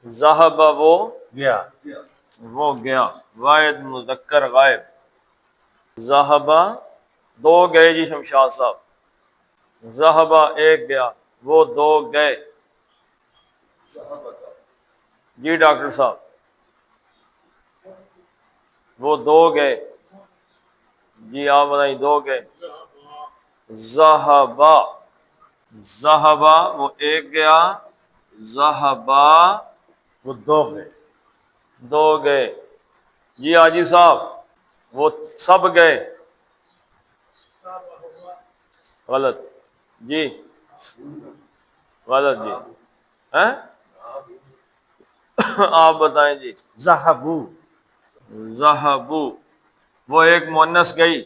ذہب وہ گیا، گیا، واحد مذکر غائب، ذہبہ دو گئے جی شمشاد صاحب، ذہبہ ایک گیا، وہ دو گئے جی ڈاکٹر صاحب، وہ دو گئے جی آپ بتائیں، دو گئے، ذہبہ ذہبہ وہ ایک گیا، ذہبہ وہ دو گئے، دو گئے جی حاجی صاحب، وہ سب گئے، غلط جی، غلط جی، ہیں آپ بتائیں جی، ذہبو، ذہبو وہ ایک مؤنث گئی،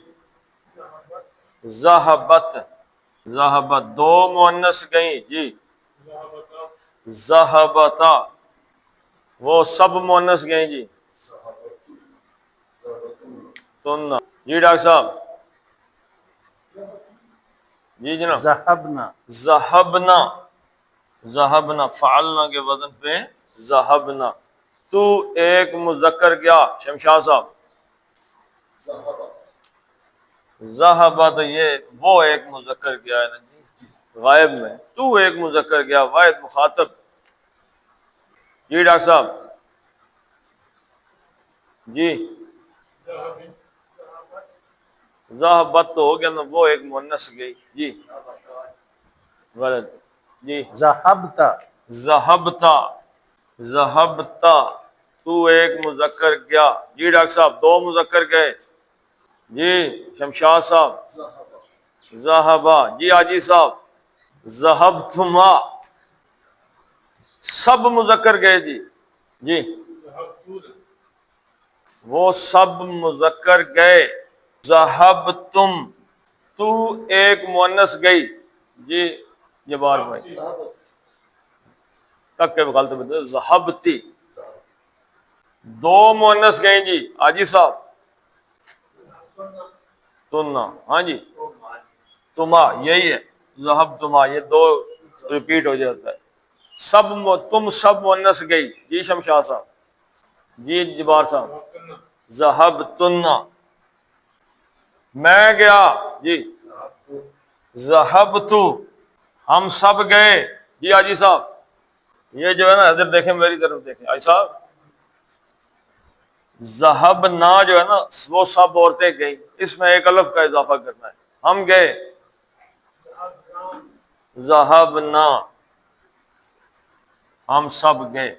ذہبت ذہبت دو مؤنث گئیں جی، ذہبتا وہ سب مؤنث گئیں جی، تننا جی ڈاکٹر صاحب، جی جناب، ذہبنا، ذہبنا ذہبنا فعلنا کے وزن پہ ذہبنا، تو ایک مذکر کیا شمشاد صاحب، ذہبہ تو یہ وہ ایک مذکر کیا ہے نا جی غائب میں، تو ایک مذکر کیا واحد مخاطب جی ڈاکٹر صاحب، جی ذہبت تو ہو گیا نا، وہ ایک مؤنث گئی جی، غلط جی، ذہبتا، ذہبتا ذہبتا تو ایک مذکر کیا جی ڈاکٹر صاحب، دو مذکر گئے جی شمشاد صاحب، ذہبا جی حاجی صاحب، ذہبتما سب مذکر گئے جی، جی وہ سب مذکر گئے، ذہبتم تو ایک مؤنث گئی جی، جبار بھائی تک کے غلط بتا، ذہبتی دو مؤنث گئیں جی حاجی صاحب، تنا ہاں جی، تما یہی ہے، ذہب تما یہ دو ریپیٹ ہو جاتا ہے، تم سب مؤنث گئی جی شمشاد صاحب، جی جبار صاحب، ذہب تنا میں گیا جی، ذہبت ہم سب گئے جی حاجی صاحب، یہ جو ہے نا حضرت دیکھیں میری طرف دیکھیں حاجی صاحب، ذہبنا جو ہے نا وہ سب عورتیں گئیں، اس میں ایک الف کا اضافہ کرنا ہے، ہم گئے، ذہبنا ہم سب گئے،